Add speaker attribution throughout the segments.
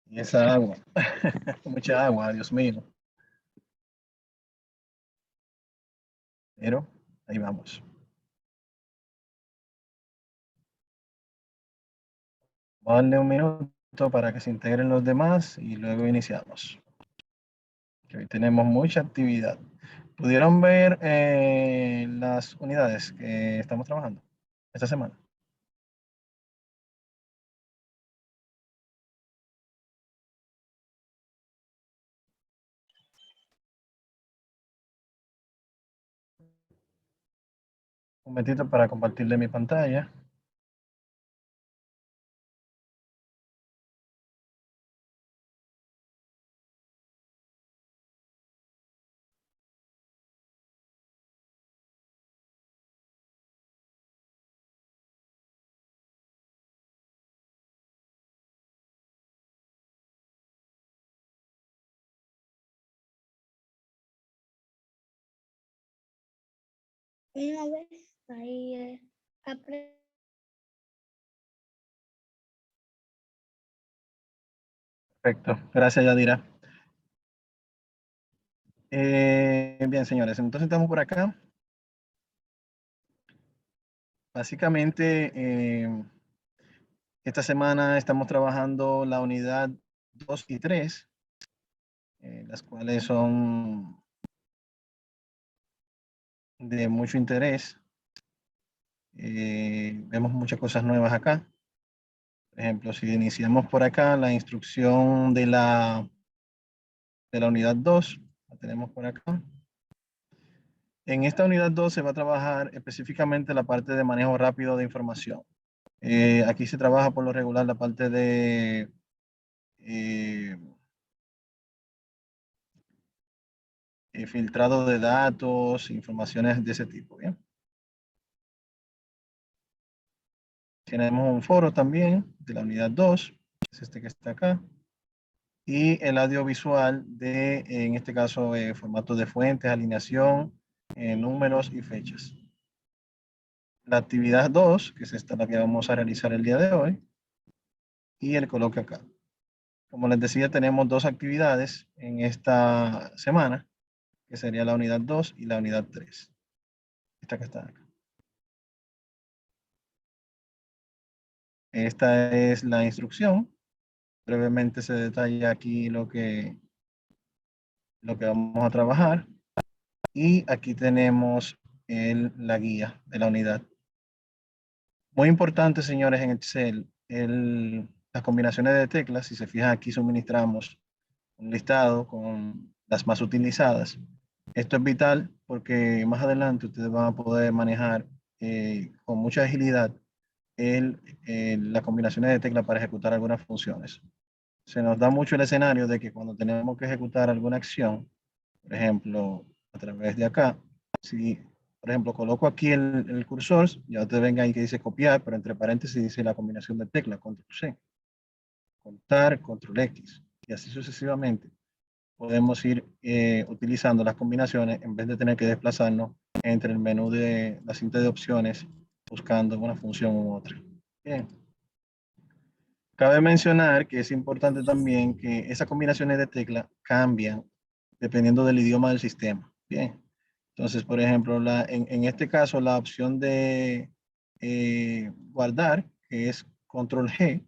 Speaker 1: Y esa agua, mucha agua, Dios mío. Pero ahí vamos. Vamos a darle un minuto para que se integren los demás y luego iniciamos. Que hoy tenemos mucha actividad. ¿Pudieron ver las unidades que estamos trabajando esta semana? Un momentito para compartirle mi pantalla.
Speaker 2: Una vez ahí
Speaker 1: Perfecto, gracias Yadira. Bien, señores, entonces estamos por acá. Básicamente, esta semana estamos trabajando la unidad 2 y 3, las cuales son de mucho interés. Vemos muchas cosas nuevas acá. Por ejemplo, si iniciamos por acá la instrucción de la unidad 2, la tenemos por acá. En esta unidad 2 se va a trabajar específicamente la parte de manejo rápido de información. Aquí se trabaja por lo regular la parte de filtrado de datos, informaciones de ese tipo. ¿Bien? Tenemos un foro también de la unidad 2, que es este que está acá. Y el audiovisual de, en este caso, formatos de fuentes, alineación, números y fechas. La actividad 2, que es esta la que vamos a realizar el día de hoy, y el coloque acá. Como les decía, tenemos dos actividades en esta semana, que sería la unidad 2 y la unidad 3. Esta que está acá. Esta es la instrucción. Brevemente se detalla aquí lo que vamos a trabajar. Y aquí tenemos la guía de la unidad. Muy importante, señores, en Excel, las combinaciones de teclas. Si se fijan, aquí suministramos un listado con las más utilizadas. Esto es vital porque más adelante ustedes van a poder manejar con mucha agilidad las combinaciones de teclas para ejecutar algunas funciones. Se nos da mucho el escenario de que cuando tenemos que ejecutar alguna acción, por ejemplo, a través de acá, si, por ejemplo, coloco aquí el cursor, ya ustedes ven ahí que dice copiar, pero entre paréntesis dice la combinación de teclas, control C, contar, control X, y así sucesivamente. Podemos ir utilizando las combinaciones en vez de tener que desplazarnos entre el menú de la cinta de opciones buscando una función u otra. Bien. Cabe mencionar que es importante también que esas combinaciones de tecla cambian dependiendo del idioma del sistema. Bien. Entonces, por ejemplo, en este caso, la opción de guardar, que es control G,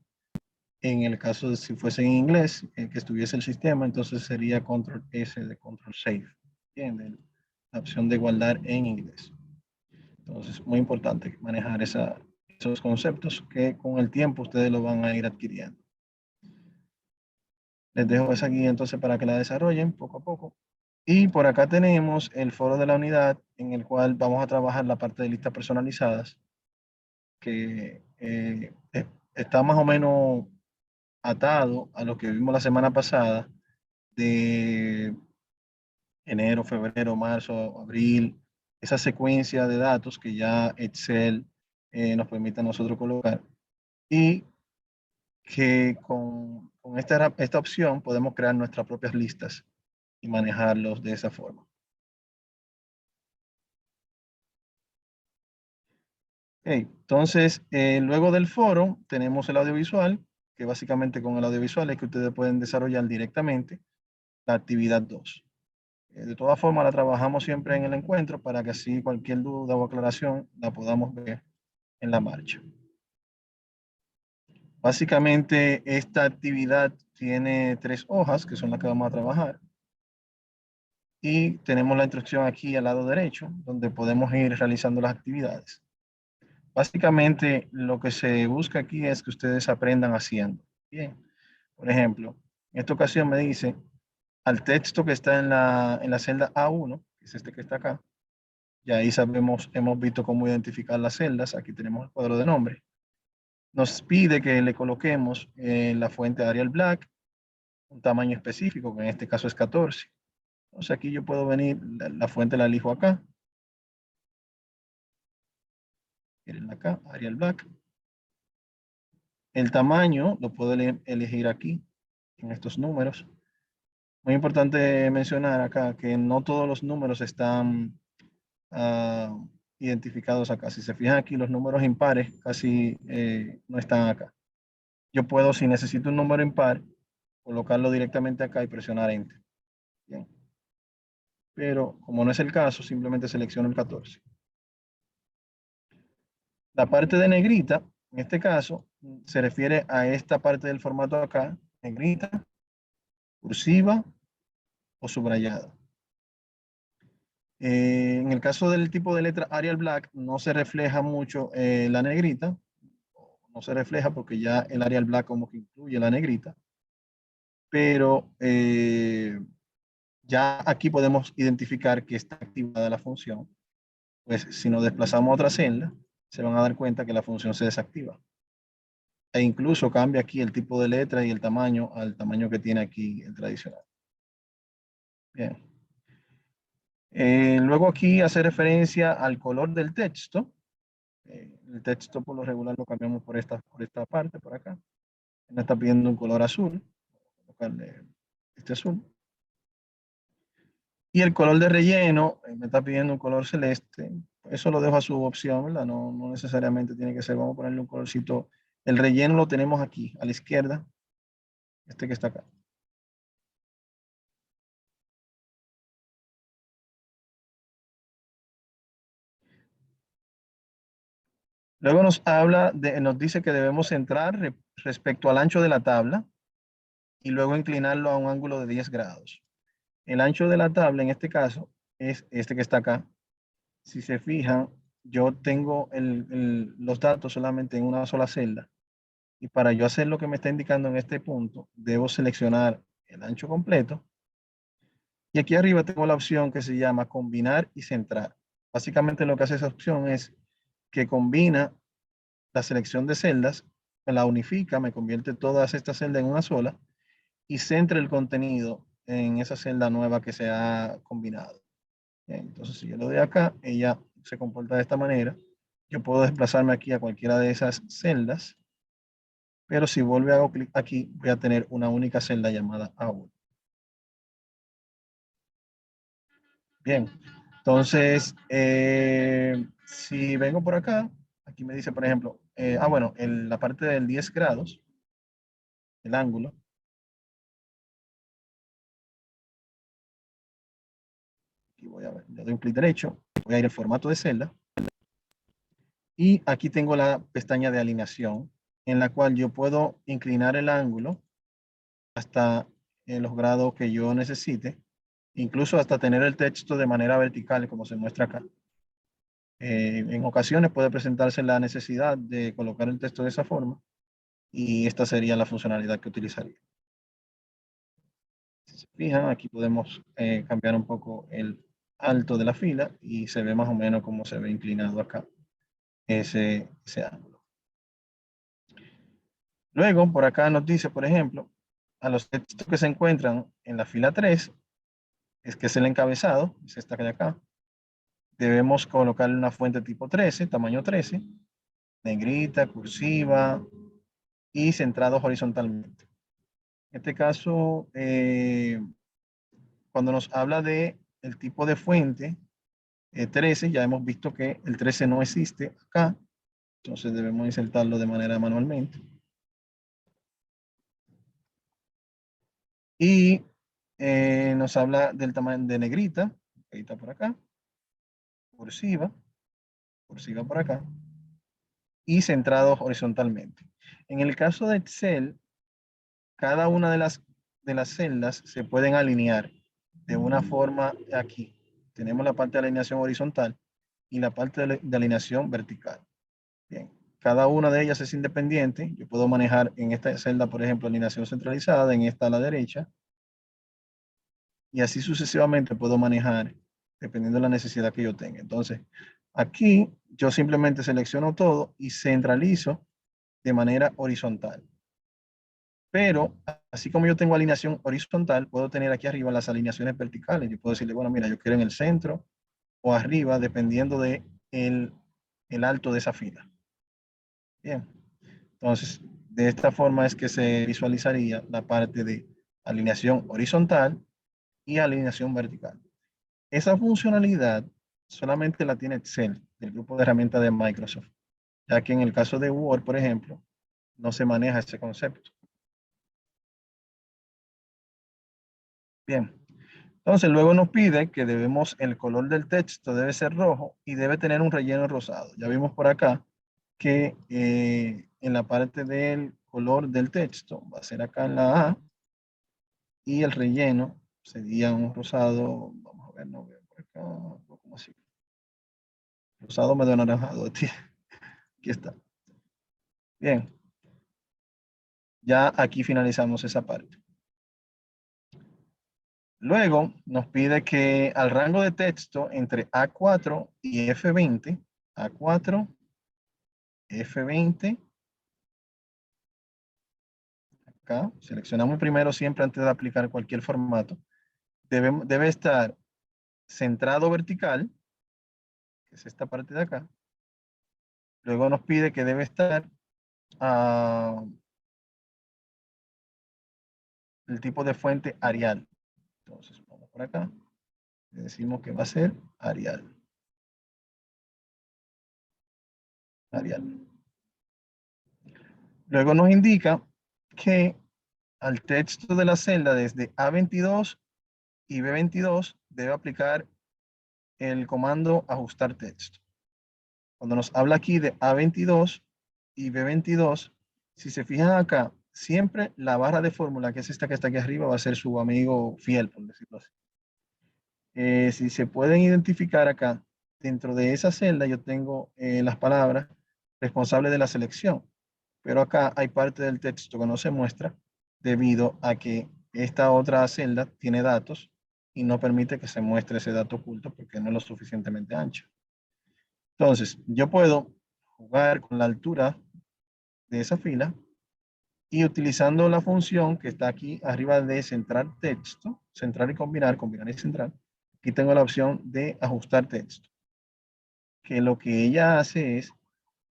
Speaker 1: en el caso de si fuese en inglés, que estuviese el sistema, entonces sería control S de control save. Bien, la opción de guardar en inglés. Entonces, muy importante manejar esos conceptos que con el tiempo ustedes lo van a ir adquiriendo. Les dejo esa guía entonces para que la desarrollen poco a poco. Y por acá tenemos el foro de la unidad en el cual vamos a trabajar la parte de listas personalizadas, que está más o menos atado a lo que vimos la semana pasada de enero, febrero, marzo, abril, esa secuencia de datos que ya Excel nos permite a nosotros colocar y que con esta opción podemos crear nuestras propias listas y manejarlos de esa forma. Okay, entonces, luego del foro tenemos el audiovisual, que básicamente con el audiovisual es que ustedes pueden desarrollar directamente la actividad 2. De todas formas, la trabajamos siempre en el encuentro para que así cualquier duda o aclaración la podamos ver en la marcha. Básicamente, esta actividad tiene 3 hojas, que son las que vamos a trabajar. Y tenemos la instrucción aquí al lado derecho, donde podemos ir realizando las actividades. Básicamente, lo que se busca aquí es que ustedes aprendan haciendo. Bien, por ejemplo, en esta ocasión me dice, al texto que está en la celda A1, que es este que está acá, y ahí sabemos, hemos visto cómo identificar las celdas. Aquí tenemos el cuadro de nombre. Nos pide que le coloquemos la fuente Arial Black, un tamaño específico, que en este caso es 14. Entonces aquí yo puedo venir, la fuente la elijo acá. Miren acá, Arial Black. El tamaño lo puedo elegir aquí, en estos números. Muy importante mencionar acá que no todos los números están identificados acá. Si se fijan aquí, los números impares casi no están acá. Yo puedo, si necesito un número impar, colocarlo directamente acá y presionar Enter. Bien. Pero como no es el caso, simplemente selecciono el 14. La parte de negrita, en este caso, se refiere a esta parte del formato acá, negrita, cursiva o subrayada. En el caso del tipo de letra Arial Black, no se refleja mucho la negrita, no se refleja porque ya el Arial Black como que incluye la negrita, pero ya aquí podemos identificar que está activada la función. Pues si nos desplazamos a otra celda, se van a dar cuenta que la función se desactiva. E incluso cambia aquí el tipo de letra y el tamaño al tamaño que tiene aquí el tradicional. Bien. Luego aquí hace referencia al color del texto. El texto por lo regular lo cambiamos por esta parte, por acá. Me está pidiendo un color azul. Voy a colocarle este azul. Y el color de relleno me está pidiendo un color celeste. Eso lo dejo a su opción, ¿verdad? No, no necesariamente tiene que ser. Vamos a ponerle un colorcito. El relleno lo tenemos aquí, a la izquierda. Este que está acá. Luego nos dice que debemos centrar respecto al ancho de la tabla y luego inclinarlo a un ángulo de 10 grados. El ancho de la tabla en este caso es este que está acá. Si se fijan, yo tengo los datos solamente en una sola celda. Y para yo hacer lo que me está indicando en este punto, debo seleccionar el ancho completo. Y aquí arriba tengo la opción que se llama combinar y centrar. Básicamente lo que hace esa opción es que combina la selección de celdas, me la unifica, me convierte todas estas celdas en una sola y centra el contenido en esa celda nueva que se ha combinado. Entonces, si yo le doy acá, ella se comporta de esta manera. Yo puedo desplazarme aquí a cualquiera de esas celdas, pero si vuelvo y hago clic aquí, voy a tener una única celda llamada A1. Bien, entonces, si vengo por acá, aquí me dice, por ejemplo, bueno, en la parte del 10 grados, el ángulo. Aquí voy a ver, le doy un clic derecho, voy a ir al formato de celda. Y aquí tengo la pestaña de alineación, en la cual yo puedo inclinar el ángulo hasta los grados que yo necesite, incluso hasta tener el texto de manera vertical, como se muestra acá. En ocasiones puede presentarse la necesidad de colocar el texto de esa forma y esta sería la funcionalidad que utilizaría. Si se fijan, aquí podemos cambiar un poco el alto de la fila y se ve más o menos como se ve inclinado acá ese ángulo. Luego, por acá nos dice, por ejemplo, a los textos que se encuentran en la fila 3, que es el encabezado, es esta que hay acá, debemos colocarle una fuente tipo 13, tamaño 13, negrita, cursiva y centrado horizontalmente. En este caso, cuando nos habla de el tipo de fuente 13, ya hemos visto que el 13 no existe acá, entonces debemos insertarlo de manera manualmente. Y nos habla del tamaño de negrita, ahí está por acá, cursiva por acá, y centrado horizontalmente. En el caso de Excel, cada una de las celdas se pueden alinear de una forma aquí. Tenemos la parte de alineación horizontal y la parte de alineación vertical. Bien, cada una de ellas es independiente. Yo puedo manejar en esta celda, por ejemplo, alineación centralizada, en esta a la derecha, y así sucesivamente puedo manejar dependiendo de la necesidad que yo tenga. Entonces, aquí yo simplemente selecciono todo y centralizo de manera horizontal. Pero así como yo tengo alineación horizontal, puedo tener aquí arriba las alineaciones verticales. Yo puedo decirle, bueno, mira, yo quiero en el centro o arriba, dependiendo de el alto de esa fila. Bien, entonces, de esta forma es que se visualizaría la parte de alineación horizontal y alineación vertical. Esa funcionalidad solamente la tiene Excel, el grupo de herramientas de Microsoft, ya que en el caso de Word, por ejemplo, no se maneja ese concepto. Bien, entonces luego nos pide que el color del texto debe ser rojo y debe tener un relleno rosado. Ya vimos por acá que en la parte del color del texto va a ser acá en la A y el relleno sería un rosado, vamos a ver, no veo por acá, como así, rosado medio anaranjado, aquí está. Bien, ya aquí finalizamos esa parte. Luego nos pide que al rango de texto entre A4 y F20, A4, F20, acá, seleccionamos primero siempre antes de aplicar cualquier formato, debe estar centrado vertical, que es esta parte de acá. Luego nos pide que debe estar el tipo de fuente Arial. Entonces, vamos por acá. Le decimos que va a ser Arial. Arial. Luego nos indica que al texto de la celda desde A22 y B22 debe aplicar el comando ajustar texto. Cuando nos habla aquí de A22 y B22, si se fijan acá, siempre la barra de fórmula, que es esta que está aquí arriba, va a ser su amigo fiel, por decirlo así. Si se pueden identificar acá, dentro de esa celda yo tengo las palabras responsable de la selección, pero acá hay parte del texto que no se muestra debido a que esta otra celda tiene datos y no permite que se muestre ese dato oculto porque no es lo suficientemente ancho. Entonces, yo puedo jugar con la altura de esa fila y utilizando la función que está aquí arriba de centrar texto, centrar y combinar, combinar y centrar, aquí tengo la opción de ajustar texto, que lo que ella hace es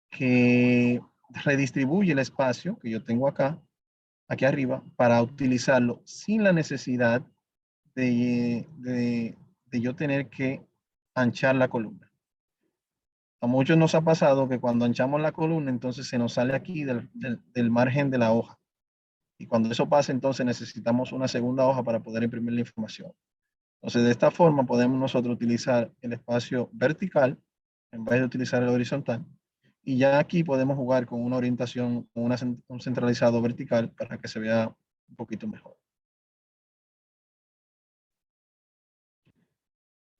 Speaker 1: que redistribuye el espacio que yo tengo acá, aquí arriba, para utilizarlo sin la necesidad de yo tener que anchar la columna. A muchos nos ha pasado que cuando anchamos la columna, entonces se nos sale aquí del margen de la hoja. Y cuando eso pasa, entonces necesitamos una segunda hoja para poder imprimir la información. Entonces, de esta forma podemos nosotros utilizar el espacio vertical en vez de utilizar el horizontal. Y ya aquí podemos jugar con una orientación, con un centralizado vertical para que se vea un poquito mejor.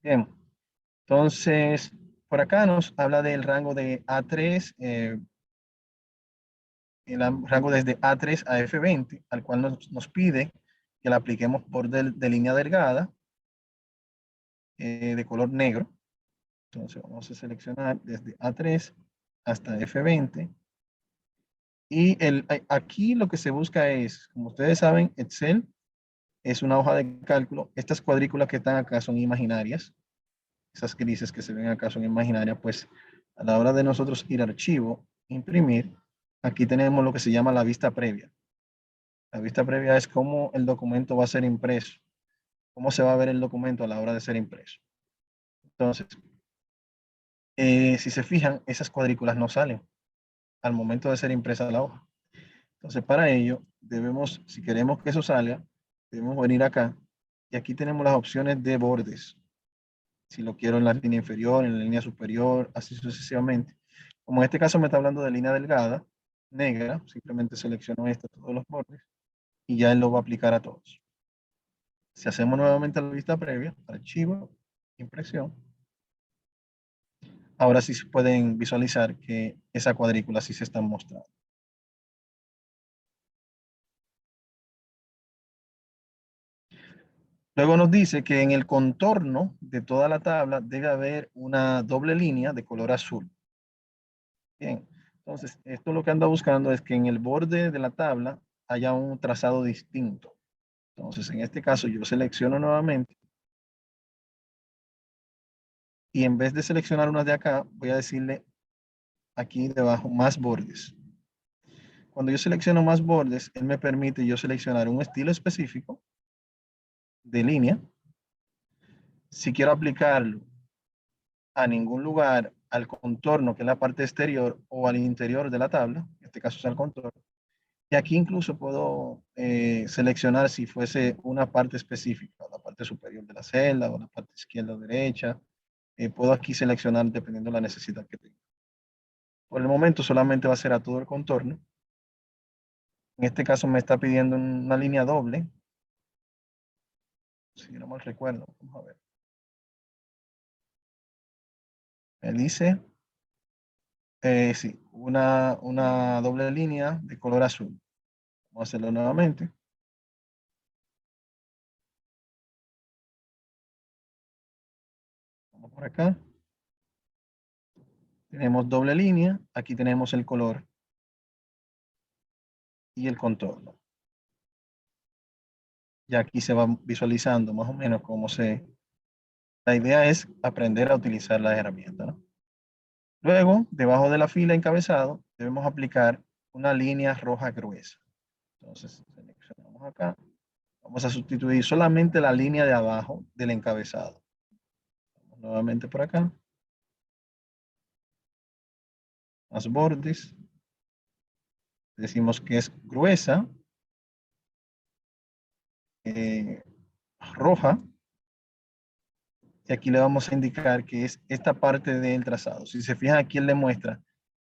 Speaker 1: Bien, entonces, por acá nos habla del rango de A3, el rango desde A3 a F20, al cual nos pide que la apliquemos por de línea delgada de color negro. Entonces vamos a seleccionar desde A3 hasta F20. Y aquí lo que se busca es, como ustedes saben, Excel es una hoja de cálculo. Estas cuadrículas que están acá son imaginarias. Esas grises que se ven acá son imaginarias. Pues a la hora de nosotros ir a archivo, imprimir, aquí tenemos lo que se llama la vista previa. La vista previa es cómo el documento va a ser impreso, cómo se va a ver el documento a la hora de ser impreso. Entonces, si se fijan, esas cuadrículas no salen al momento de ser impresa la hoja. Entonces, para ello, debemos, si queremos que eso salga, debemos venir acá y aquí tenemos las opciones de bordes. Si lo quiero en la línea inferior, en la línea superior, así sucesivamente. Como en este caso me está hablando de línea delgada, negra, simplemente selecciono esta, todos los bordes, y ya él lo va a aplicar a todos. Si hacemos nuevamente la vista previa, archivo, impresión, ahora sí se pueden visualizar que esa cuadrícula sí se está mostrando. Luego nos dice que en el contorno de toda la tabla debe haber una doble línea de color azul. Bien, entonces esto lo que anda buscando es que en el borde de la tabla haya un trazado distinto. Entonces en este caso yo selecciono nuevamente y en vez de seleccionar una de acá, voy a decirle aquí debajo más bordes. Cuando yo selecciono más bordes, él me permite yo seleccionar un estilo específico de línea. Si quiero aplicarlo a ningún lugar, al contorno, que es la parte exterior, o al interior de la tabla, en este caso es al contorno. Y aquí incluso puedo seleccionar si fuese una parte específica, la parte superior de la celda o la parte izquierda o derecha. Puedo aquí seleccionar dependiendo de la necesidad que tenga. Por el momento solamente va a ser a todo el contorno. En este caso me está pidiendo una línea doble. Si no mal recuerdo, vamos a ver. Me dice, sí, una doble línea de color azul. Vamos a hacerlo nuevamente. Vamos por acá. Tenemos doble línea. Aquí tenemos el color y el contorno. Y aquí se va visualizando más o menos cómo se... La idea es aprender a utilizar la herramienta, ¿no? Luego, debajo de la fila encabezado, debemos aplicar una línea roja gruesa. Entonces, seleccionamos acá. Vamos a sustituir solamente la línea de abajo del encabezado. Vamos nuevamente por acá. Más bordes. Decimos que es gruesa. Roja. Y aquí le vamos a indicar que es esta parte del trazado. Si se fijan, aquí él le muestra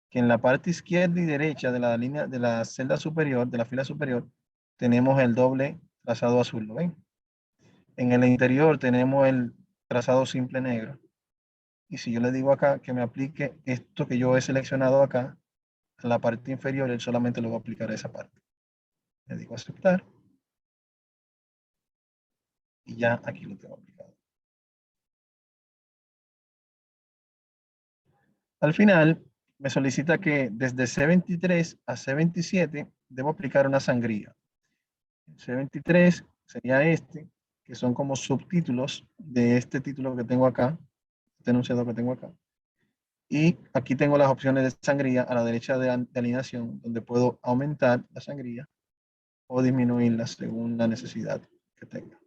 Speaker 1: que en la parte izquierda y derecha de la línea de la celda superior, de la fila superior, tenemos el doble trazado azul, ¿lo ven? En el interior tenemos el trazado simple negro. Y si yo le digo acá que me aplique esto que yo he seleccionado acá, en la parte inferior, él solamente lo va a aplicar a esa parte. Le digo aceptar. Y ya aquí lo tengo aplicado. Al final, me solicita que desde C23 a C27 debo aplicar una sangría. C23 sería este, que son como subtítulos de este título que tengo acá, este enunciado que tengo acá. Y aquí tengo las opciones de sangría a la derecha de alineación, donde puedo aumentar la sangría o disminuirla según la necesidad que tenga.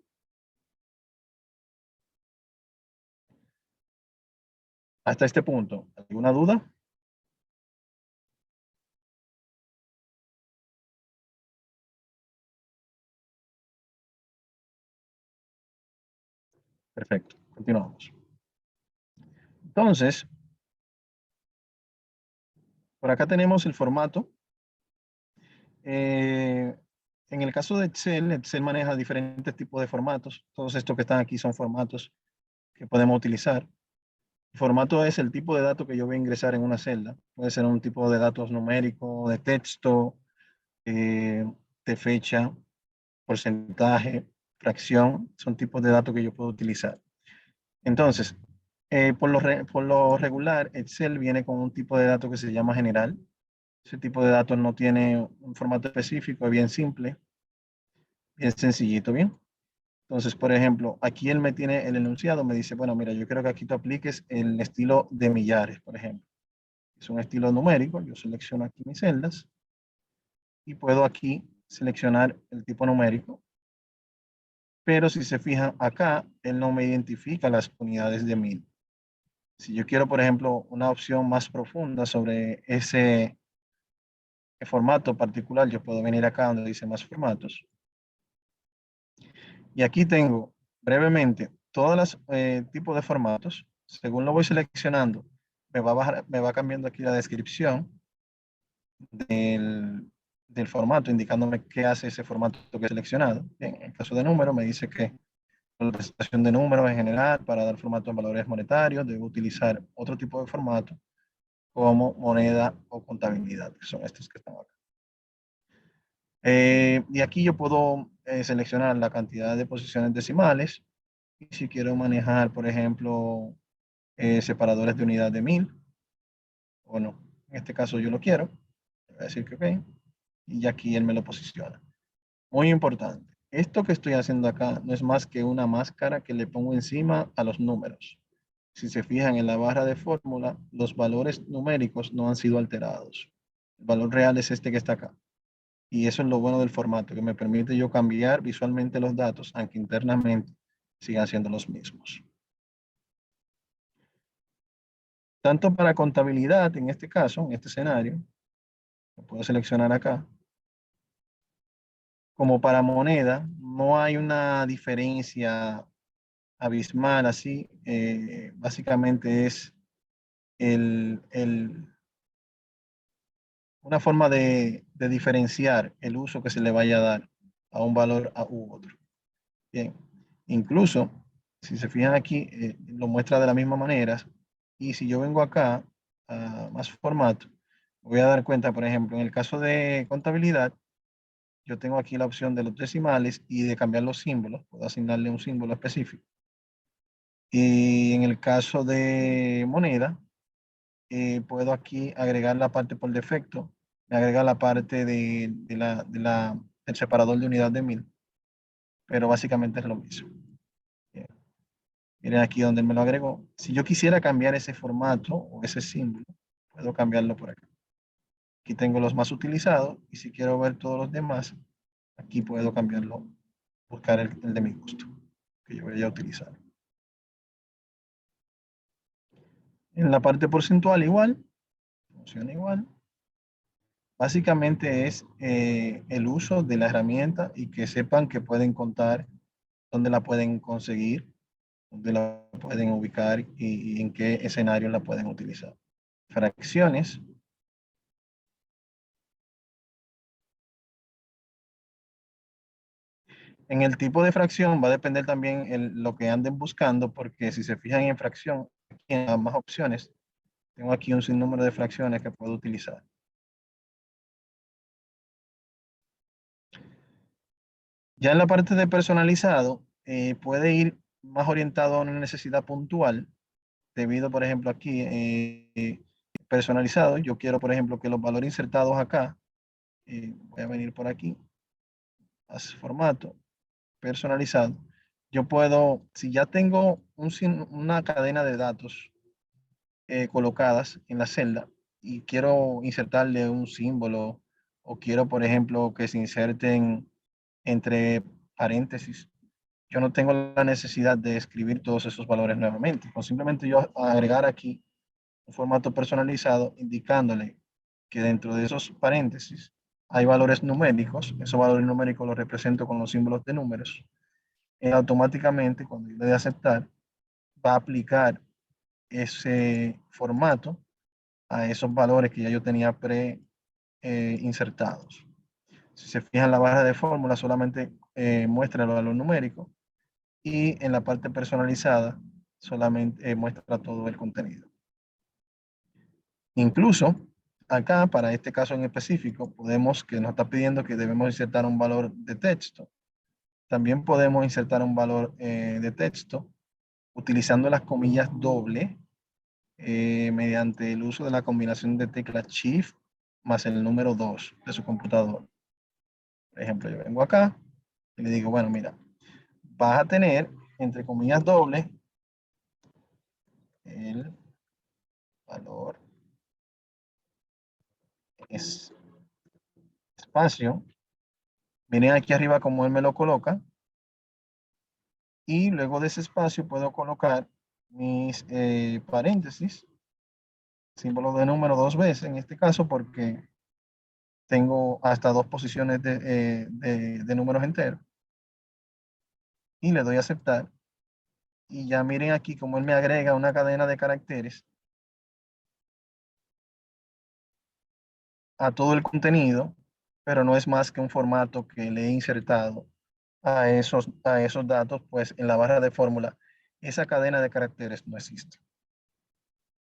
Speaker 1: Hasta este punto, ¿alguna duda? Perfecto, continuamos. Entonces, por acá tenemos el formato. En el caso de Excel, Excel maneja diferentes tipos de formatos. Todos estos que están aquí son formatos que podemos utilizar. El formato es el tipo de datos que yo voy a ingresar en una celda. Puede ser un tipo de datos numérico, de texto, de fecha, porcentaje, fracción. Son tipos de datos que yo puedo utilizar. Entonces, por lo regular, Excel viene con un tipo de datos que se llama general. Ese tipo de datos no tiene un formato específico, es bien simple, bien sencillito, bien. Entonces, por ejemplo, aquí él me tiene el enunciado, me dice, bueno, mira, yo quiero que aquí tú apliques el estilo de millares, por ejemplo. Es un estilo numérico, yo selecciono aquí mis celdas y puedo aquí seleccionar el tipo numérico. Pero si se fijan acá, él no me identifica las unidades de 1000. Si yo quiero, por ejemplo, una opción más profunda sobre ese formato particular, yo puedo venir acá donde dice más formatos Y aquí tengo brevemente todos los tipos de formatos. Según lo voy seleccionando, me va cambiando aquí la descripción del formato, indicándome qué hace ese formato que he seleccionado. Bien, en el caso de número, me dice que la presentación de números en general, para dar formato en valores monetarios, debo utilizar otro tipo de formato como moneda o contabilidad, que son estos que están acá. Y aquí yo puedo seleccionar la cantidad de posiciones decimales. Y si quiero manejar, por ejemplo, separadores de unidad de 1000, o no, en este caso yo lo quiero, voy a decir que ok, y aquí él me lo posiciona. Muy importante, esto que estoy haciendo acá no es más que una máscara que le pongo encima a los números. Si se fijan en la barra de fórmula, los valores numéricos no han sido alterados. El valor real es este que está acá. Y eso es lo bueno del formato, que me permite yo cambiar visualmente los datos, aunque internamente sigan siendo los mismos. Tanto para contabilidad, en este caso, en este escenario, lo puedo seleccionar acá, como para moneda, no hay una diferencia abismal así. Básicamente es una forma de diferenciar el uso que se le vaya a dar a un valor u otro. Bien, incluso, si se fijan aquí, lo muestra de la misma manera. Y si yo vengo acá a más formato, voy a dar cuenta, por ejemplo, en el caso de contabilidad, yo tengo aquí la opción de los decimales y de cambiar los símbolos. Puedo asignarle un símbolo específico. Y en el caso de moneda, puedo aquí agregar la parte por defecto. Me agrega la parte del separador de unidad de 1000. Pero básicamente es lo mismo. Bien. Miren aquí donde me lo agregó. Si yo quisiera cambiar ese formato o ese símbolo, puedo cambiarlo por acá. Aquí tengo los más utilizados y si quiero ver todos los demás, aquí puedo cambiarlo, buscar el de mi gusto, que yo voy a utilizar. En la parte porcentual igual, funciona igual. Básicamente es el uso de la herramienta y que sepan que pueden contar, dónde la pueden conseguir, dónde la pueden ubicar y en qué escenario la pueden utilizar. Fracciones. En el tipo de fracción va a depender también lo que anden buscando, porque si se fijan en fracción, aquí en más opciones, tengo aquí un sinnúmero de fracciones que puedo utilizar. Ya en la parte de personalizado, puede ir más orientado a una necesidad puntual, debido, por ejemplo, aquí, personalizado. Yo quiero, por ejemplo, que los valores insertados acá, voy a venir por aquí, a formato, personalizado. Yo puedo, si ya tengo una cadena de datos colocadas en la celda y quiero insertarle un símbolo o quiero, por ejemplo, que se inserten entre paréntesis, yo no tengo la necesidad de escribir todos esos valores nuevamente. Con simplemente yo agregar aquí un formato personalizado indicándole que dentro de esos paréntesis hay valores numéricos. Esos valores numéricos los represento con los símbolos de números. Automáticamente, cuando yo le dé a aceptar, va a aplicar ese formato a esos valores que ya yo tenía insertados. Si se fijan en la barra de fórmula, solamente muestra el valor numérico y en la parte personalizada solamente muestra todo el contenido. Incluso acá, para este caso en específico, podemos, que nos está pidiendo que debemos insertar un valor de texto. También podemos insertar un valor de texto utilizando las comillas doble mediante el uso de la combinación de teclas Shift más el número 2 de su computador. Por ejemplo, yo vengo acá y le digo, bueno, mira, vas a tener, entre comillas doble, el valor es espacio. Miren aquí arriba como él me lo coloca. Y luego de ese espacio puedo colocar mis paréntesis, símbolo de número dos veces en este caso, porque tengo hasta dos posiciones de números enteros. y le doy a aceptar. Y ya miren aquí cómo él me agrega una cadena de caracteres a todo el contenido, pero no es más que un formato que le he insertado a esos datos, pues en la barra de fórmula, esa cadena de caracteres no existe.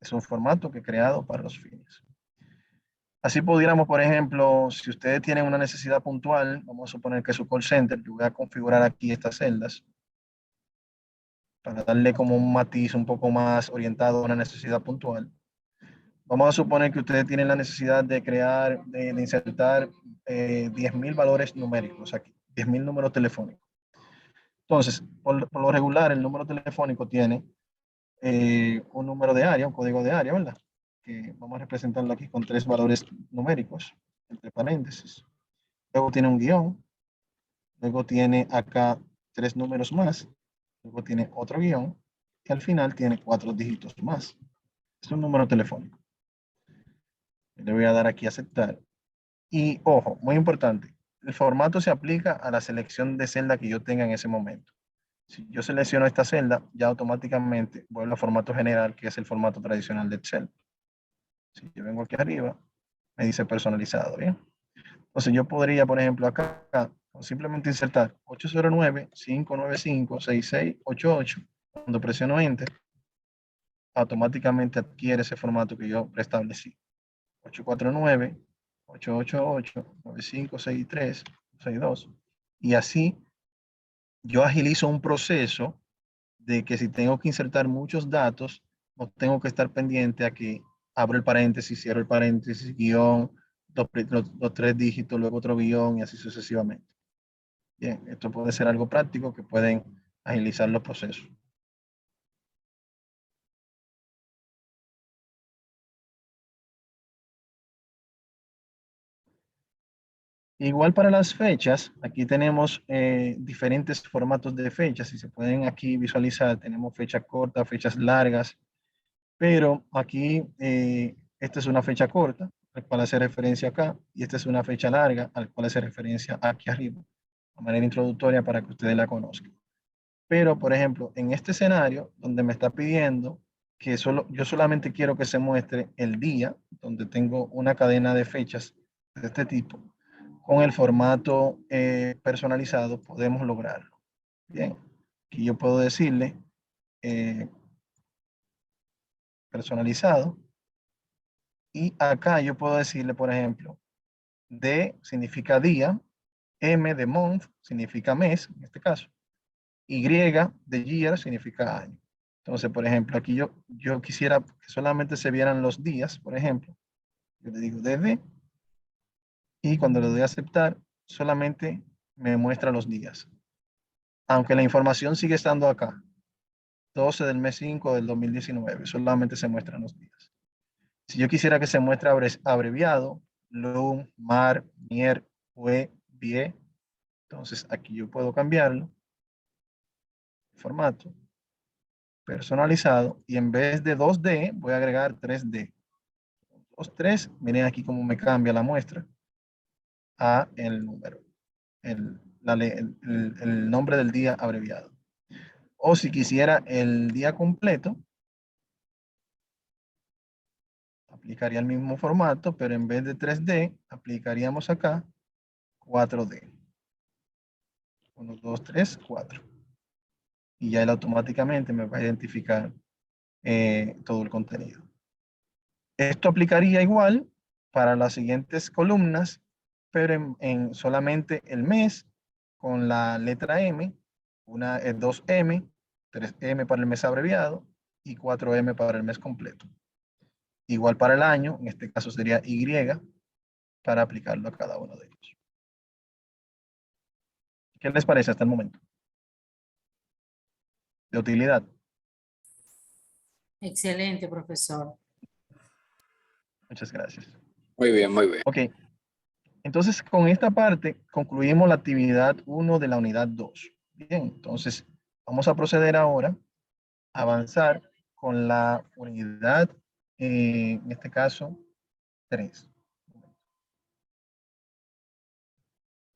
Speaker 1: Es un formato que he creado para los fines. Así pudiéramos, por ejemplo, si ustedes tienen una necesidad puntual, vamos a suponer que es su call center, yo voy a configurar aquí estas celdas para darle como un matiz un poco más orientado a una necesidad puntual. Vamos a suponer que ustedes tienen la necesidad de crear, de insertar 10.000 valores numéricos aquí, 10.000 números telefónicos. Entonces, por lo regular, el número telefónico tiene un número de área, un código de área, ¿verdad? Que vamos a representarlo aquí con 3 valores numéricos, entre paréntesis. Luego tiene un guión, luego tiene acá 3 números más, luego tiene otro guión, y al final tiene 4 dígitos más. Es un número telefónico. Le voy a dar aquí a aceptar. Y ojo, muy importante, el formato se aplica a la selección de celda que yo tenga en ese momento. Si yo selecciono esta celda, ya automáticamente vuelvo al formato general, que es el formato tradicional de Excel. Si yo vengo aquí arriba, me dice personalizado, ¿bien? Entonces yo podría, por ejemplo, acá, simplemente insertar 809-595-6688. Cuando presiono Enter, automáticamente adquiere ese formato que yo preestablecí. 849-888-9563-62. Y así yo agilizo un proceso de que si tengo que insertar muchos datos, no tengo que estar pendiente a que abro el paréntesis, cierro el paréntesis, guión, los 3 dígitos, luego otro guión y así sucesivamente. Bien, esto puede ser algo práctico que pueden agilizar los procesos. Igual para las fechas, aquí tenemos diferentes formatos de fechas. Si se pueden aquí visualizar, tenemos fechas cortas, fechas largas, pero aquí esta es una fecha corta, al cual hace referencia acá, y esta es una fecha larga, al cual hace referencia aquí arriba, de manera introductoria para que ustedes la conozcan. Pero, por ejemplo, en este escenario, donde me está pidiendo que yo solamente quiero que se muestre el día, donde tengo una cadena de fechas de este tipo, con el formato personalizado podemos lograrlo. Bien, aquí yo puedo decirle eh, personalizado, y acá yo puedo decirle, por ejemplo, D significa día, M de month significa mes, en este caso, Y de year significa año. Entonces, por ejemplo, aquí yo quisiera que solamente se vieran los días, por ejemplo. Yo le digo DD y cuando le doy a aceptar, solamente me muestra los días. Aunque la información sigue estando acá, 12 del mes 5 del 2019, solamente se muestran los días. Si yo quisiera que se muestre abreviado, LUM, MAR, MIER, UE, BIE, entonces aquí yo puedo cambiarlo, formato, personalizado, y en vez de 2D voy a agregar 3D. 2, 3, miren aquí cómo me cambia la muestra a el número, el nombre del día abreviado. O si quisiera el día completo, aplicaría el mismo formato, pero en vez de 3D, aplicaríamos acá 4D. 1, 2, 3, 4. Y ya él automáticamente me va a identificar todo el contenido. Esto aplicaría igual para las siguientes columnas, pero en solamente el mes con la letra M, una es 2M, 3M para el mes abreviado y 4M para el mes completo. Igual para el año, en este caso sería Y para aplicarlo a cada uno de ellos. ¿Qué les parece hasta el momento? De utilidad.
Speaker 3: Excelente, profesor.
Speaker 1: Muchas gracias.
Speaker 4: Muy bien, muy bien.
Speaker 1: Ok, entonces con esta parte concluimos la actividad 1 de la unidad 2. Bien, entonces vamos a proceder ahora a avanzar con la unidad, en este caso, 3.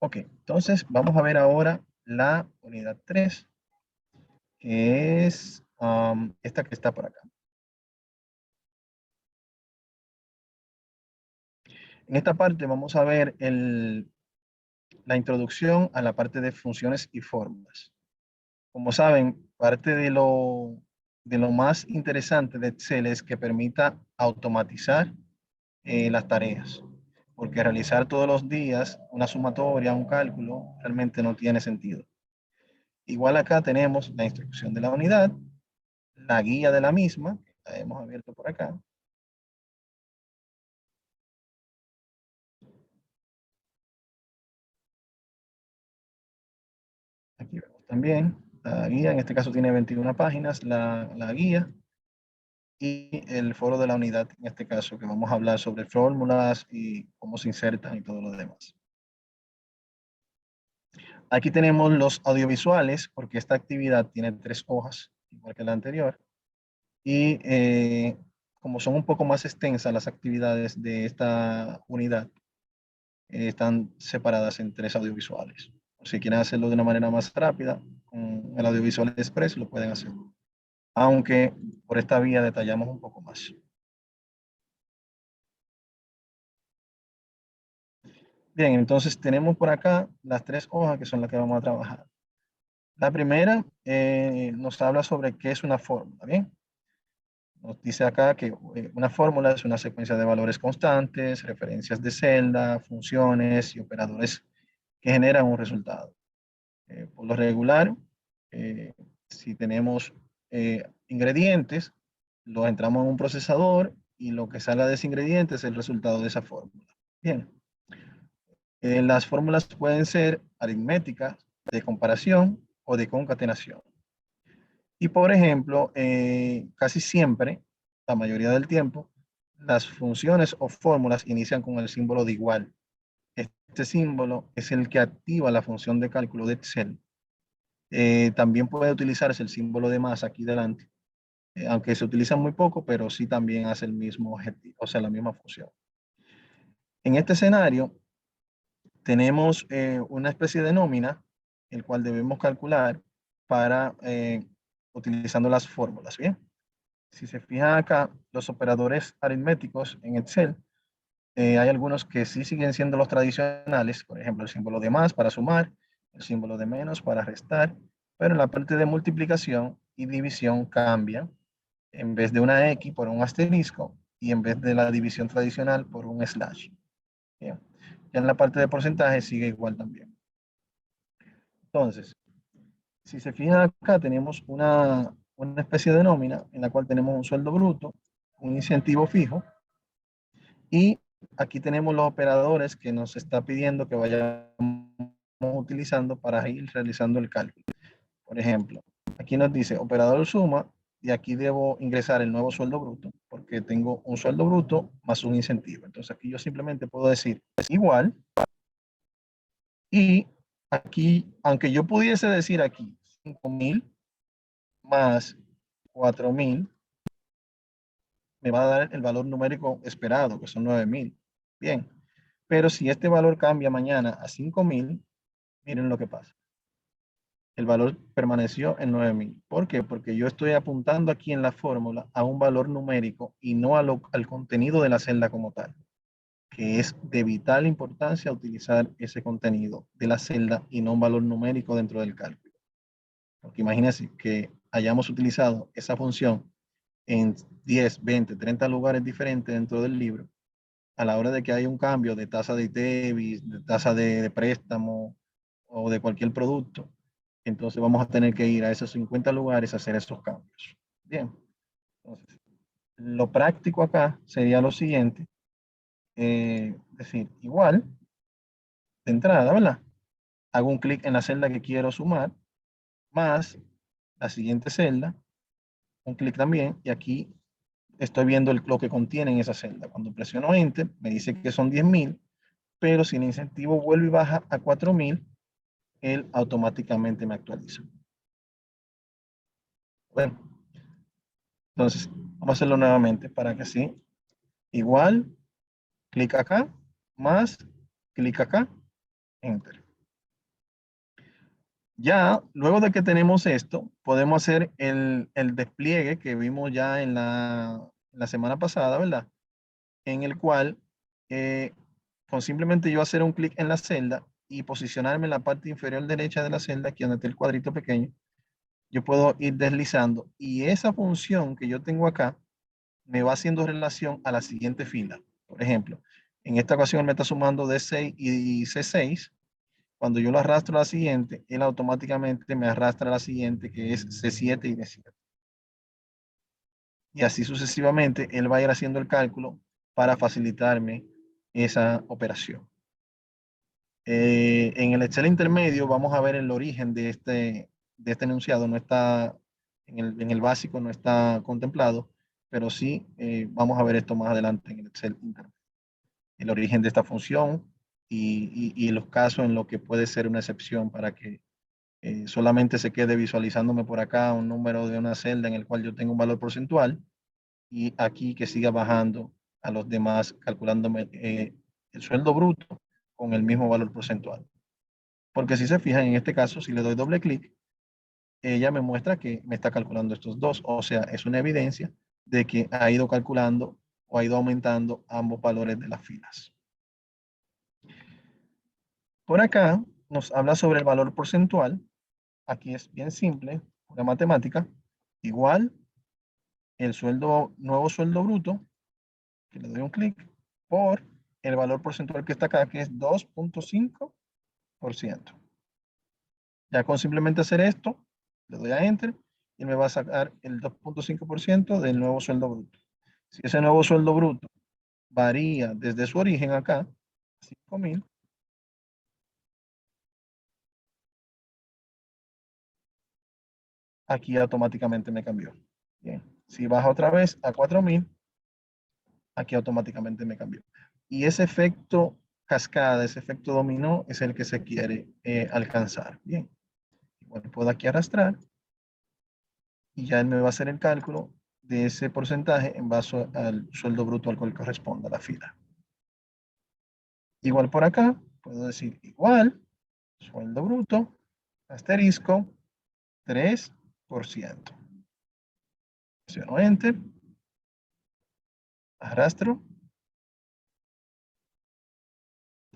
Speaker 1: Ok, entonces vamos a ver ahora la unidad 3. que es esta que está por acá. En esta parte vamos a ver la introducción a la parte de funciones y fórmulas. Como saben, parte de lo más interesante de Excel es que permita automatizar las tareas, porque realizar todos los días una sumatoria, un cálculo, realmente no tiene sentido. Igual acá tenemos la instrucción de la unidad, la guía de la misma, que la hemos abierto por acá. Aquí vemos también la guía, en este caso tiene 21 páginas, la guía y el foro de la unidad, en este caso, que vamos a hablar sobre fórmulas y cómo se insertan y todo lo demás. Aquí tenemos los audiovisuales, porque esta actividad tiene 3 hojas, igual que la anterior. Y como son un poco más extensas las actividades de esta unidad, están separadas en 3 audiovisuales. Si quieren hacerlo de una manera más rápida, con el audiovisual express lo pueden hacer. Aunque por esta vía detallamos un poco más. Bien, entonces tenemos por acá las 3 hojas que son las que vamos a trabajar. La primera nos habla sobre qué es una fórmula, ¿bien? Nos dice acá que una fórmula es una secuencia de valores constantes, referencias de celda, funciones y operadores que generan un resultado. Por lo regular, si tenemos ingredientes, los entramos en un procesador y lo que salga de ese ingrediente es el resultado de esa fórmula. Bien. Las fórmulas pueden ser aritméticas, de comparación o de concatenación. Y por ejemplo, casi siempre, la mayoría del tiempo, las funciones o fórmulas inician con el símbolo de igual. Este símbolo es el que activa la función de cálculo de Excel. También puede utilizarse el símbolo de más aquí delante, aunque se utiliza muy poco, pero sí también hace el mismo objetivo, o sea, la misma función. En este escenario, tenemos una especie de nómina, el cual debemos calcular para utilizando las fórmulas, ¿bien? Si se fijan acá, los operadores aritméticos en Excel, hay algunos que sí siguen siendo los tradicionales, por ejemplo, el símbolo de más para sumar, el símbolo de menos para restar, pero en la parte de multiplicación y división cambia, en vez de una X por un asterisco y en vez de la división tradicional por un slash. Bien. Ya en la parte de porcentaje sigue igual también. Entonces, si se fijan acá, tenemos una especie de nómina en la cual tenemos un sueldo bruto, un incentivo fijo, y aquí tenemos los operadores que nos está pidiendo que vayamos utilizando para ir realizando el cálculo. Por ejemplo, aquí nos dice operador suma, y aquí debo ingresar el nuevo sueldo bruto, porque tengo un sueldo bruto más un incentivo. Entonces aquí yo simplemente puedo decir igual, y aquí, aunque yo pudiese decir aquí 5.000 más 4.000, me va a dar el valor numérico esperado, que son 9.000. Bien, pero si este valor cambia mañana a 5.000, miren lo que pasa. El valor permaneció en 9.000. ¿Por qué? Porque yo estoy apuntando aquí en la fórmula a un valor numérico y no al contenido de la celda como tal, que es de vital importancia utilizar ese contenido de la celda y no un valor numérico dentro del cálculo. Porque imagínense que hayamos utilizado esa función en 10, 20, 30 lugares diferentes dentro del libro, a la hora de que haya un cambio de tasa de ITEVIS, de tasa de préstamo o de cualquier producto, entonces vamos a tener que ir a esos 50 lugares a hacer esos cambios. Bien, entonces, lo práctico acá sería lo siguiente, decir, igual, de entrada, ¿verdad? Hago un clic en la celda que quiero sumar, más la siguiente celda, un clic también, y aquí estoy viendo lo que contiene en esa celda. Cuando presiono Enter, me dice que son 10.000, pero si el incentivo vuelve y baja a 4.000, él automáticamente me actualiza. Bueno, entonces vamos a hacerlo nuevamente para que así, igual, clic acá, más, clic acá, Enter. Ya, luego de que tenemos esto, podemos hacer el despliegue que vimos ya en la semana pasada, ¿verdad? En el cual, con simplemente yo hacer un clic en la celda y posicionarme en la parte inferior derecha de la celda, aquí donde está el cuadrito pequeño, yo puedo ir deslizando y esa función que yo tengo acá me va haciendo relación a la siguiente fila. Por ejemplo, en esta ocasión me está sumando D6 y C6. Cuando yo lo arrastro a la siguiente, él automáticamente me arrastra a la siguiente, que es C7 y D7. Y así sucesivamente, él va a ir haciendo el cálculo para facilitarme esa operación. En el Excel intermedio vamos a ver el origen de este enunciado. No está en el básico, no está contemplado, pero sí vamos a ver esto más adelante en el Excel intermedio. El origen de esta función y los casos en los que puede ser una excepción para que solamente se quede visualizándome por acá un número de una celda en el cual yo tengo un valor porcentual y aquí que siga bajando a los demás calculándome el sueldo bruto con el mismo valor porcentual. Porque si se fijan, en este caso, si le doy doble clic, ella me muestra que me está calculando estos dos. O sea, es una evidencia de que ha ido calculando o ha ido aumentando ambos valores de las filas. Por acá nos habla sobre el valor porcentual. Aquí es bien simple, una matemática, igual el sueldo, nuevo sueldo bruto, que le doy un clic, por el valor porcentual que está acá, que es 2.5%. Ya con simplemente hacer esto, le doy a Enter y me va a sacar el 2.5% del nuevo sueldo bruto. Si ese nuevo sueldo bruto varía desde su origen acá, 5.000, aquí automáticamente me cambió. Bien. Si baja otra vez a 4.000, aquí automáticamente me cambió. Y ese efecto cascada, ese efecto dominó, es el que se quiere alcanzar. Bien, igual puedo aquí arrastrar y ya él me va a hacer el cálculo de ese porcentaje en base al sueldo bruto al cual corresponda la fila. Igual por acá, puedo decir igual, sueldo bruto, asterisco, 3%. Presiono Enter, arrastro,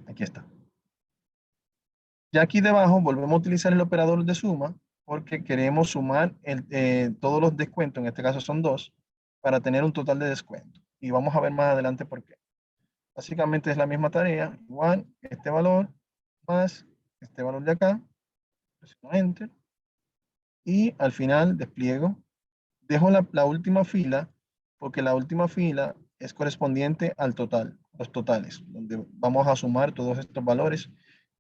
Speaker 1: aquí está. Ya aquí debajo volvemos a utilizar el operador de suma porque queremos sumar todos los descuentos, en este caso son dos, para tener un total de descuento. Y vamos a ver más adelante por qué. Básicamente es la misma tarea, igual este valor más este valor de acá, presiono Enter, y al final despliego. Dejo la última fila porque la última fila es correspondiente al total, los totales, donde vamos a sumar todos estos valores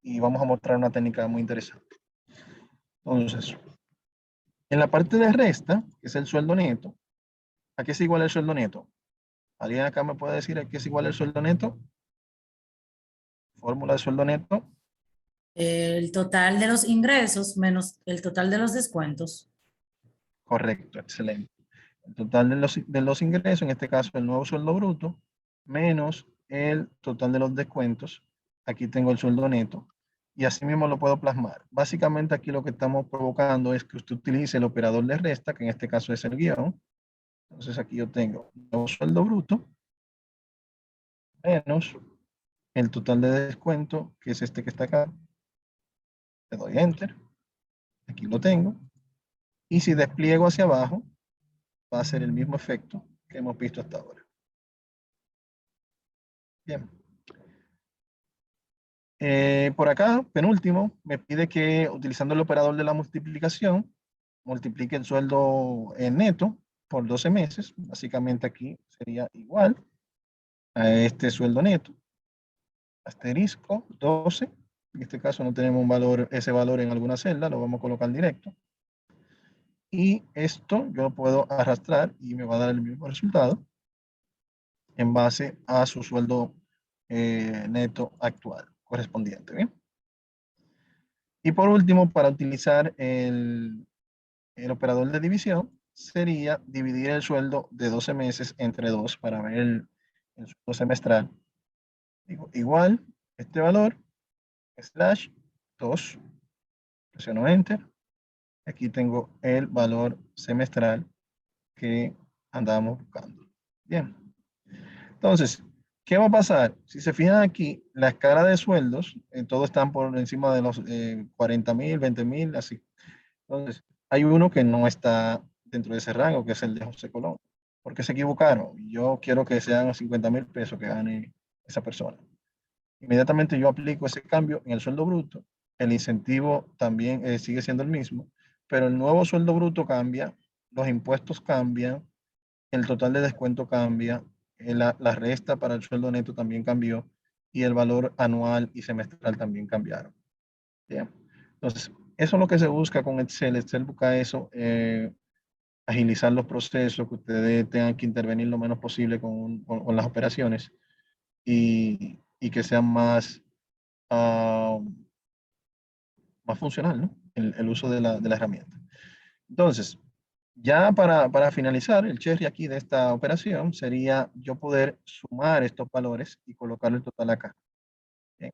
Speaker 1: y vamos a mostrar una técnica muy interesante. Entonces, en la parte de resta, que es el sueldo neto, ¿a qué es igual el sueldo neto? ¿Alguien acá me puede decir a qué es igual el sueldo neto? Fórmula de sueldo neto.
Speaker 3: El total de los ingresos menos el total de los descuentos.
Speaker 1: Correcto, excelente. El total de los ingresos, en este caso el nuevo sueldo bruto, menos el total de los descuentos. Aquí tengo el sueldo neto. Y así mismo lo puedo plasmar. Básicamente aquí lo que estamos provocando es que usted utilice el operador de resta, que en este caso es el guión. Entonces aquí yo tengo el nuevo sueldo bruto menos el total de descuento, que es este que está acá. Le doy Enter. Aquí lo tengo. Y si despliego hacia abajo, va a ser el mismo efecto que hemos visto hasta ahora. Bien. Por acá, penúltimo, me pide que utilizando el operador de la multiplicación, multiplique el sueldo neto por 12 meses. Básicamente aquí sería igual a este sueldo neto. Asterisco 12. En este caso no tenemos un valor, ese valor en alguna celda, lo vamos a colocar directo. Y esto yo lo puedo arrastrar y me va a dar el mismo resultado en base a su sueldo neto actual correspondiente. ¿Bien? Y por último, para utilizar el operador de división, sería dividir el sueldo de 12 meses entre 2 para ver el sueldo semestral. Igual, este valor, slash 2, Presiono Enter. Aquí tengo el valor semestral que andábamos buscando. Bien. Entonces, ¿qué va a pasar? Si se fijan aquí, la escala de sueldos, todos están por encima de los 40,000, 20,000, así. Entonces, hay uno que no está dentro de ese rango, que es el de José Colón. ¿Por qué se equivocaron? Yo quiero que sean 50,000 pesos que gane esa persona. Inmediatamente yo aplico ese cambio en el sueldo bruto. El incentivo también sigue siendo el mismo, pero el nuevo sueldo bruto cambia, los impuestos cambian, el total de descuento cambia, la resta para el sueldo neto también cambió y el valor anual y semestral también cambiaron. Bien. Entonces, eso es lo que se busca con Excel. Excel busca eso, agilizar los procesos, que ustedes tengan que intervenir lo menos posible con las operaciones y que sean uh, más funcional, ¿no? El uso de la herramienta. Entonces, ya para finalizar, el cherry aquí de esta operación sería yo poder sumar estos valores y colocar el total acá. Bien.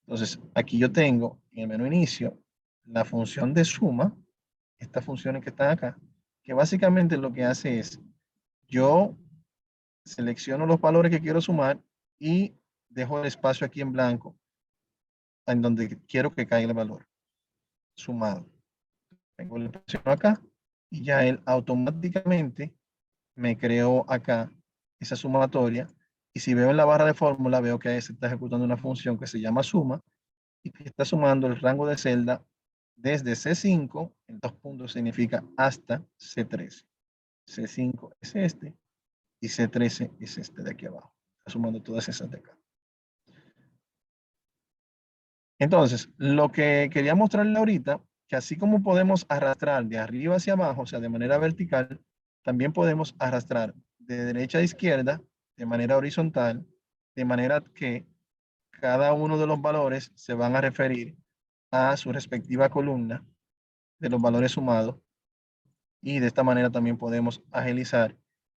Speaker 1: Entonces, aquí yo tengo en el menú inicio la función de suma, estas funciones que están acá, que básicamente lo que hace es yo selecciono los valores que quiero sumar y dejo el espacio aquí en blanco en donde quiero que caiga el valor sumado. Tengo el espacio acá y ya él automáticamente me creó acá esa sumatoria y si veo en la barra de fórmula veo que ahí se está ejecutando una función que se llama suma y que está sumando el rango de celda desde C5, en 2 puntos significa hasta C13. C5 es este y C13 es este de aquí abajo. Está sumando todas esas de acá. Entonces, lo que quería mostrarle ahorita, que así como podemos arrastrar de arriba hacia abajo, o sea, de manera vertical, también podemos arrastrar de derecha a izquierda, de manera horizontal, de manera que cada uno de los valores se van a referir a su respectiva columna de los valores sumados y de esta manera también podemos agilizar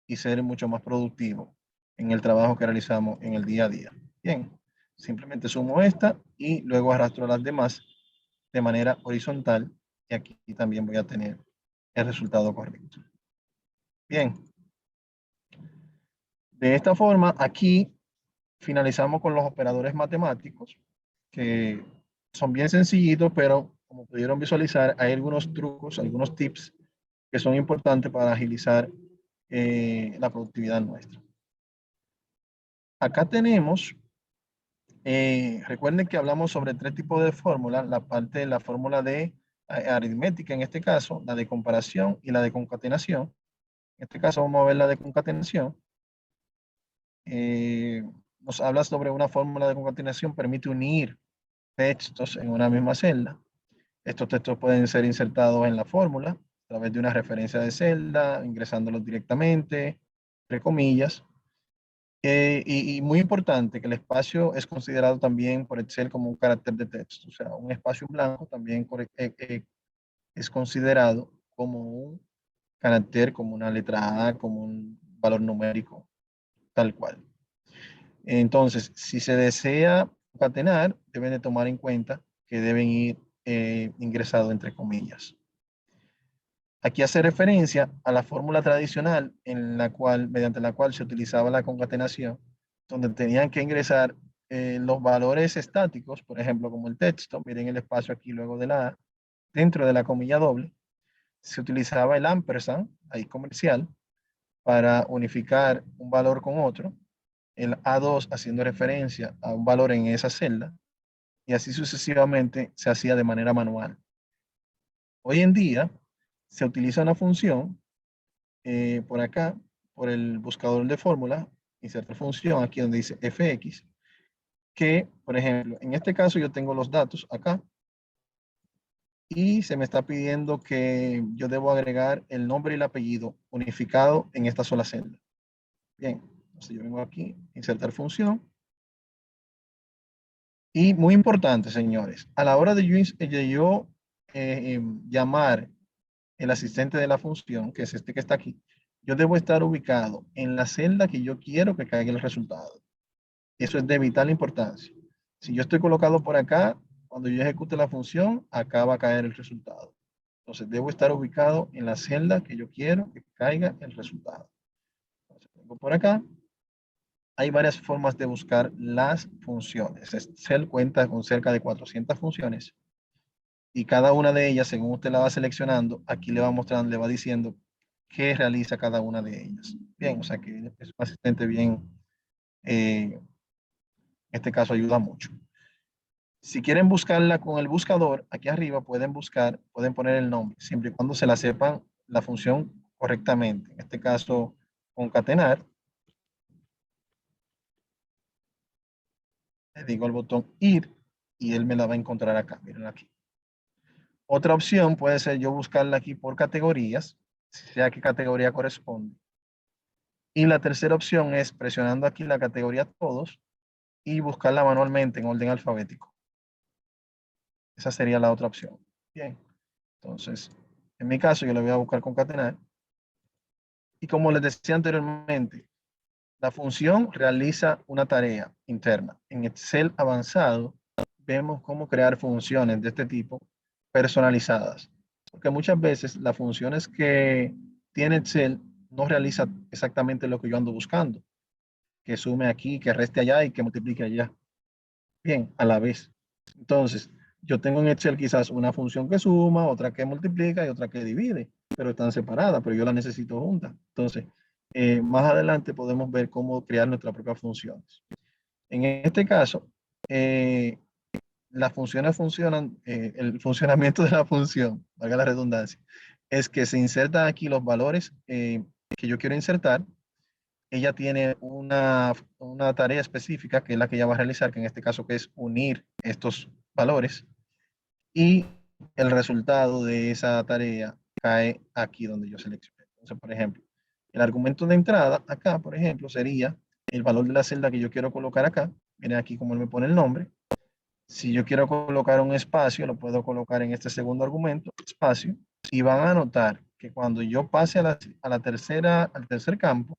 Speaker 1: y ser mucho más productivos en el trabajo que realizamos en el día a día. Bien, simplemente sumo esta y luego arrastro las demás de manera horizontal y aquí también voy a tener el resultado correcto. Bien, de esta forma aquí finalizamos con los operadores matemáticos que son bien sencillitos, pero como pudieron visualizar hay algunos trucos, algunos tips que son importantes para agilizar la productividad nuestra. Acá tenemos, recuerden que hablamos sobre 3 tipos de fórmulas, la fórmula de aritmética en este caso, la de comparación y la de concatenación. En este caso vamos a ver la de concatenación. Nos habla sobre una fórmula de concatenación, permite unir textos en una misma celda. Estos textos pueden ser insertados en la fórmula a través de una referencia de celda, ingresándolos directamente, entre comillas. Y muy importante que el espacio es considerado también por Excel como un carácter de texto. O sea, un espacio en blanco también es considerado como un carácter, como una letra A, como un valor numérico, tal cual. Entonces, si se desea concatenar, deben de tomar en cuenta que deben ir ingresados entre comillas. Aquí hace referencia a la fórmula tradicional mediante la cual se utilizaba la concatenación, donde tenían que ingresar los valores estáticos, por ejemplo, como el texto, miren el espacio aquí luego de la A, dentro de la comilla doble, se utilizaba el ampersand, ahí comercial, para unificar un valor con otro, el A2 haciendo referencia a un valor en esa celda, y así sucesivamente se hacía de manera manual. Hoy en día se utiliza una función por acá, por el buscador de fórmula, insertar función aquí donde dice fx, que por ejemplo, en este caso yo tengo los datos acá y se me está pidiendo que yo debo agregar el nombre y el apellido unificado en esta sola celda. Bien, entonces yo vengo aquí, insertar función. Y muy importante, señores, a la hora de yo llamar el asistente de la función, que es este que está aquí, yo debo estar ubicado en la celda que yo quiero que caiga el resultado. Eso es de vital importancia. Si yo estoy colocado por acá, cuando yo ejecute la función, acá va a caer el resultado. Entonces, debo estar ubicado en la celda que yo quiero que caiga el resultado. Entonces, vengo por acá. Hay varias formas de buscar las funciones. Excel cuenta con cerca de 400 funciones y cada una de ellas, según usted la va seleccionando, aquí le va mostrando, le va diciendo qué realiza cada una de ellas. Bien, o sea que es un asistente bien, en este caso ayuda mucho. Si quieren buscarla con el buscador, aquí arriba pueden buscar, pueden poner el nombre, siempre y cuando se la sepan la función correctamente. En este caso, concatenar. Le digo al botón ir y él me la va a encontrar acá. Miren aquí. Otra opción puede ser yo buscarla aquí por categorías, sea qué categoría corresponde. Y la tercera opción es presionando aquí la categoría todos y buscarla manualmente en orden alfabético. Esa sería la otra opción. Bien. Entonces, en mi caso yo le voy a buscar concatenar. Y como les decía anteriormente, la función realiza una tarea interna. En Excel avanzado vemos cómo crear funciones de este tipo personalizadas. Porque muchas veces las funciones que tiene Excel no realiza exactamente lo que yo ando buscando. Que sume aquí, que reste allá y que multiplique allá. Bien, a la vez. Entonces, yo tengo en Excel quizás una función que suma, otra que multiplica y otra que divide, pero están separadas, pero yo las necesito juntas. Entonces, más adelante podemos ver cómo crear nuestras propias funciones. En este caso, las funciones funcionan, el funcionamiento de la función, valga la redundancia, es que se insertan aquí los valores que yo quiero insertar. Ella tiene una tarea específica que es la que ella va a realizar, que en este caso que es unir estos valores y el resultado de esa tarea cae aquí donde yo seleccioné. Entonces, por ejemplo, el argumento de entrada acá, por ejemplo, sería el valor de la celda que yo quiero colocar acá. Miren aquí cómo él me pone el nombre. Si yo quiero colocar un espacio, lo puedo colocar en este segundo argumento, espacio, y van a notar que cuando yo pase al tercer campo,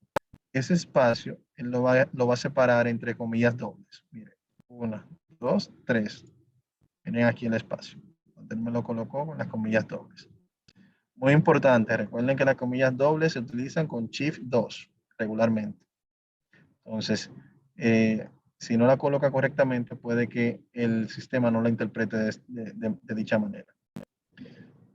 Speaker 1: ese espacio él lo va a separar entre comillas dobles. Miren, 1, 2, 3. Miren aquí el espacio, donde él me lo colocó con las comillas dobles. Muy importante, recuerden que las comillas dobles se utilizan con Shift 2 regularmente. Entonces, si no la coloca correctamente, puede que el sistema no la interprete de dicha manera.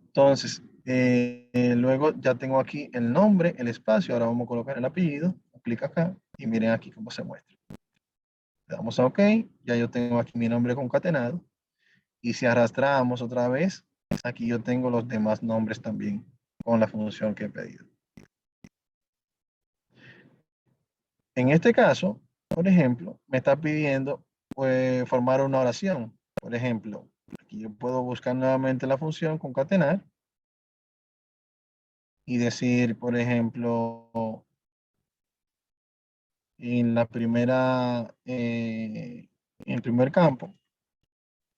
Speaker 1: Entonces, luego ya tengo aquí el nombre, el espacio, ahora vamos a colocar el apellido, clic acá y miren aquí cómo se muestra. Le damos a OK, ya yo tengo aquí mi nombre concatenado y si arrastramos otra vez, aquí yo tengo los demás nombres también con la función que he pedido. En este caso, por ejemplo, me está pidiendo formar una oración. Por ejemplo, aquí yo puedo buscar nuevamente la función concatenar y decir, por ejemplo, en la primera, en el primer campo,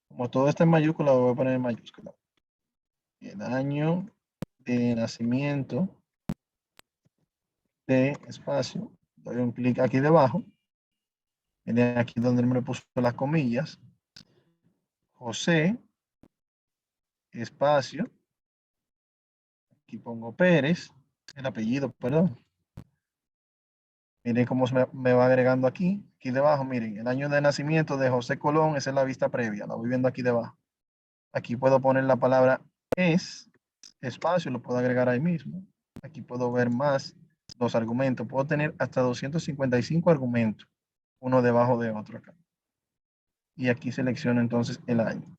Speaker 1: como todo está en mayúscula, lo voy a poner en mayúscula. El año de nacimiento de espacio, doy un clic aquí debajo, viene aquí donde me puso las comillas, José, espacio, aquí pongo Pérez, el apellido, perdón. Miren cómo me va agregando aquí debajo, miren, el año de nacimiento de José Colón, esa es la vista previa, la voy viendo aquí debajo. Aquí puedo poner la palabra es, espacio, lo puedo agregar ahí mismo. Aquí puedo ver más los argumentos, puedo tener hasta 255 argumentos, uno debajo de otro acá. Y aquí selecciono entonces el año.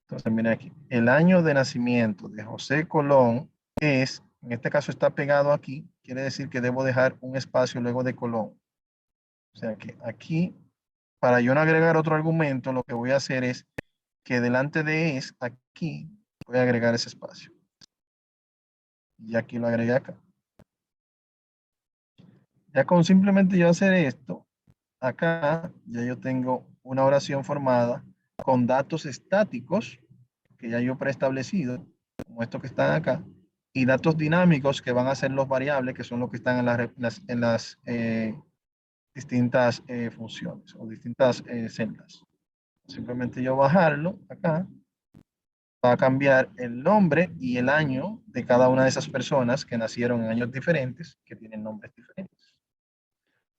Speaker 1: Entonces, miren aquí, el año de nacimiento de José Colón es, en este caso está pegado aquí, quiere decir que debo dejar un espacio luego de Colón. O sea que aquí, para yo no agregar otro argumento, lo que voy a hacer es que delante de es, aquí, voy a agregar ese espacio. Y aquí lo agregué acá. Ya con simplemente yo hacer esto, acá ya yo tengo una oración formada con datos estáticos que ya yo preestablecido, como estos que están acá, y datos dinámicos que van a ser los variables, que son los que están en las distintas funciones o distintas celdas. Simplemente yo bajarlo acá. Va a cambiar el nombre y el año de cada una de esas personas que nacieron en años diferentes, que tienen nombres diferentes.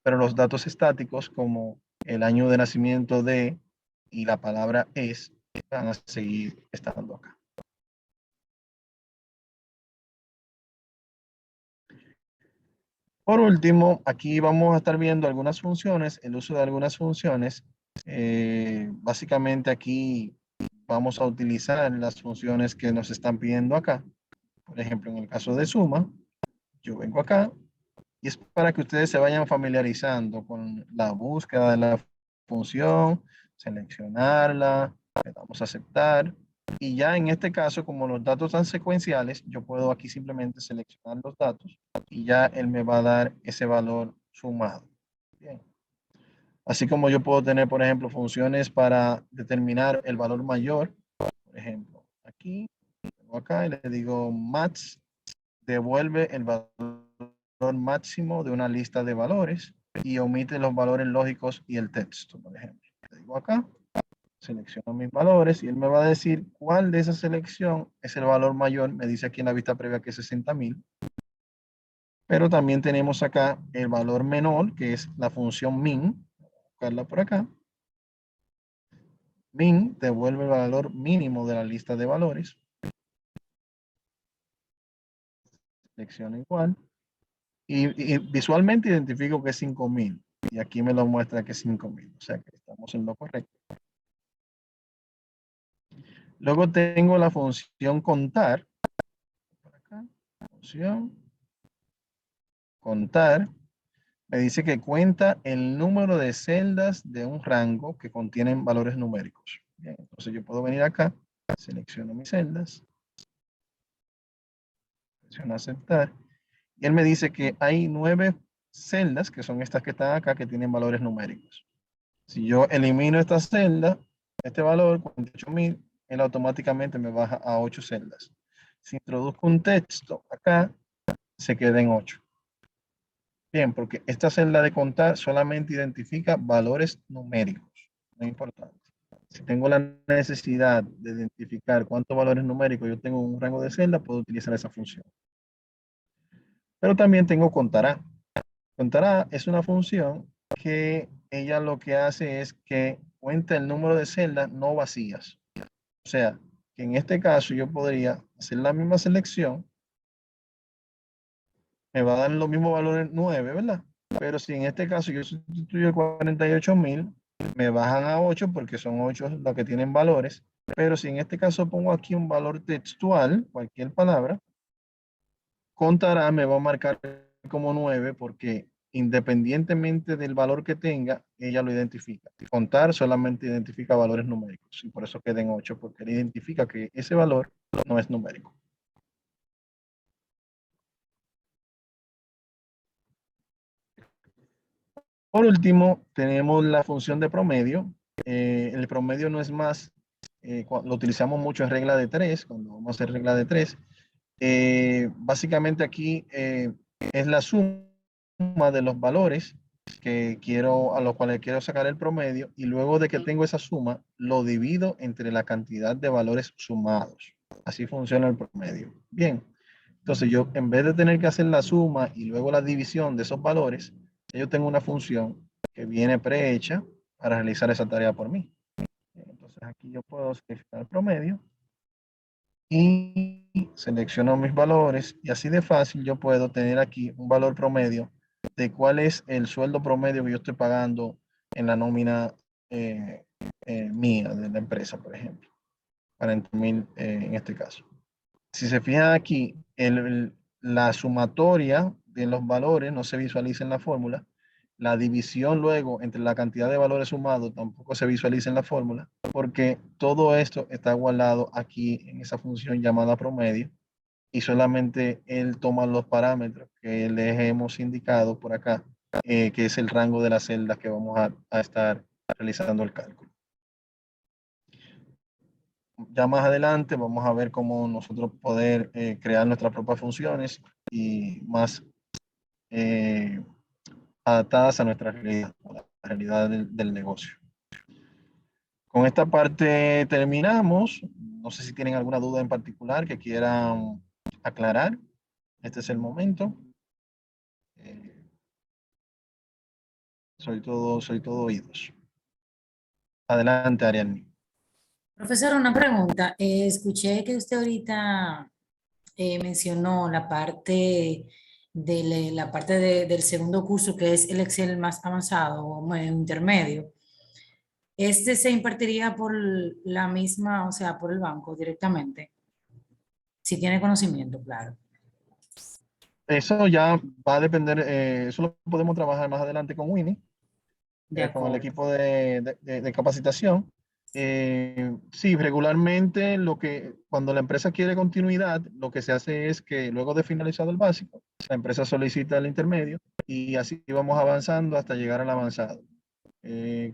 Speaker 1: Pero los datos estáticos, como el año de nacimiento de y la palabra es, van a seguir estando acá. Por último, aquí vamos a estar viendo algunas funciones, el uso de algunas funciones. Básicamente aquí vamos a utilizar las funciones que nos están pidiendo acá. Por ejemplo, en el caso de suma, yo vengo acá y es para que ustedes se vayan familiarizando con la búsqueda de la función, seleccionarla, le damos a aceptar. Y ya en este caso, como los datos son secuenciales, yo puedo aquí simplemente seleccionar los datos y ya él me va a dar ese valor sumado. Bien. Así como yo puedo tener, por ejemplo, funciones para determinar el valor mayor. Por ejemplo, aquí, acá y le digo max, devuelve el valor máximo de una lista de valores y omite los valores lógicos y el texto, por ejemplo. Le digo acá, selecciono mis valores y él me va a decir cuál de esa selección es el valor mayor. Me dice aquí en la vista previa que es 60,000. Pero también tenemos acá el valor menor, que es la función min. Voy a buscarla por acá. Min devuelve el valor mínimo de la lista de valores. Selecciono igual. Y visualmente identifico que es 5,000. Y aquí me lo muestra que es 5,000. O sea que estamos en lo correcto. Luego tengo la función contar. Por acá, función contar. Me dice que cuenta el número de celdas de un rango que contienen valores numéricos. Bien, entonces yo puedo venir acá, selecciono mis celdas, selecciono aceptar. Y él me dice que hay 9 celdas, que son estas que están acá, que tienen valores numéricos. Si yo elimino esta celda, este valor, 48,000, él automáticamente me baja a 8 celdas. Si introduzco un texto acá, se queda en 8. Bien, porque esta celda de contar solamente identifica valores numéricos, no importante. Si tengo la necesidad de identificar cuántos valores numéricos yo tengo en un rango de celda, puedo utilizar esa función. Pero también tengo contará. Contará es una función que ella lo que hace es que cuenta el número de celdas no vacías. O sea, que en este caso yo podría hacer la misma selección, me va a dar los mismos valores 9, ¿verdad? Pero si en este caso yo sustituyo el 48,000, me bajan a 8 porque son 8 los que tienen valores. Pero si en este caso pongo aquí un valor textual, cualquier palabra, contará, me va a marcar como 9 porque independientemente del valor que tenga, ella lo identifica. Contar solamente identifica valores numéricos y por eso queda en 8 porque él identifica que ese valor no es numérico. Por último, tenemos la función de promedio. El promedio no es más, lo utilizamos mucho en regla de 3, cuando vamos a hacer regla de 3. Básicamente aquí es la suma de los valores que quiero, a los cuales quiero sacar el promedio, y luego de que tengo esa suma, lo divido entre la cantidad de valores sumados. Así funciona el promedio. Bien, entonces yo en vez de tener que hacer la suma y luego la división de esos valores, yo tengo una función que viene prehecha para realizar esa tarea por mí. Entonces aquí yo puedo seleccionar el promedio y selecciono mis valores y así de fácil yo puedo tener aquí un valor promedio de cuál es el sueldo promedio que yo estoy pagando en la nómina mía de la empresa, por ejemplo, 40,000 en este caso. Si se fijan aquí, la sumatoria de los valores no se visualiza en la fórmula. La división luego entre la cantidad de valores sumados tampoco se visualiza en la fórmula, porque todo esto está igualado aquí en esa función llamada promedio y solamente él toma los parámetros que les hemos indicado por acá, que es el rango de las celdas que vamos a estar realizando el cálculo. Ya más adelante vamos a ver cómo nosotros poder crear nuestras propias funciones y más adaptadas a nuestra realidad, a la realidad del negocio. Con esta parte terminamos. No sé si tienen alguna duda en particular que quieran aclarar. Este es el momento. Soy todo oídos. Adelante, Ariadne.
Speaker 3: Profesor, una pregunta. Escuché que usted ahorita mencionó la parte del segundo curso, que es el Excel más avanzado o intermedio. ¿Este se impartiría por la misma, o sea, por el banco directamente? Si tiene conocimiento, claro.
Speaker 1: Eso ya va a depender, eso lo podemos trabajar más adelante con Winnie,
Speaker 3: De
Speaker 1: con el
Speaker 3: acuerdo.
Speaker 1: equipo de capacitación. Sí, regularmente cuando la empresa quiere continuidad, lo que se hace es que luego de finalizado el básico, la empresa solicita el intermedio y así vamos avanzando hasta llegar al avanzado.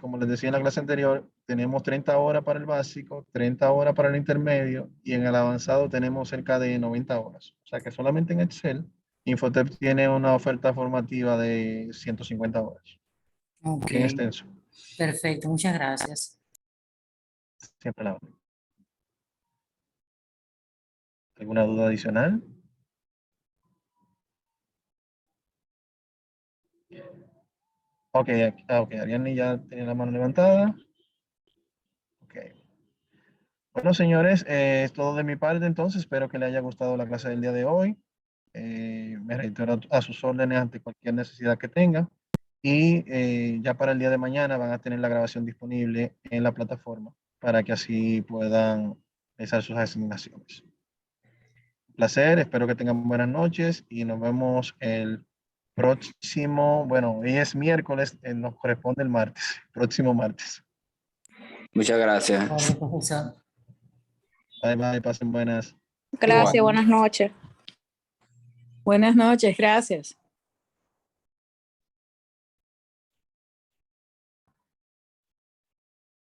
Speaker 1: Como les decía en la clase anterior, tenemos 30 horas para el básico, 30 horas para el intermedio y en el avanzado tenemos cerca de 90 horas. O sea que solamente en Excel, Infotep tiene una oferta formativa de 150 horas.
Speaker 3: Ok,
Speaker 1: Bien extenso.
Speaker 3: perfecto, muchas gracias.
Speaker 1: Siempre la orden. ¿Alguna duda adicional? Ok, Ariane ya tenía la mano levantada. Ok. Bueno, señores, es todo de mi parte entonces. Espero que les haya gustado la clase del día de hoy. Me reitero a sus órdenes ante cualquier necesidad que tengan. Y ya para el día de mañana van a tener la grabación disponible en la plataforma para que así puedan realizar sus asignaciones. Un placer, espero que tengan buenas noches y nos vemos el próximo, bueno, hoy es miércoles, nos corresponde el martes, próximo martes.
Speaker 4: Muchas gracias.
Speaker 3: Vale, profesor.
Speaker 1: Bye, bye, pasen buenas.
Speaker 2: Gracias,
Speaker 4: Igual.
Speaker 2: buenas noches.
Speaker 5: Buenas noches, gracias.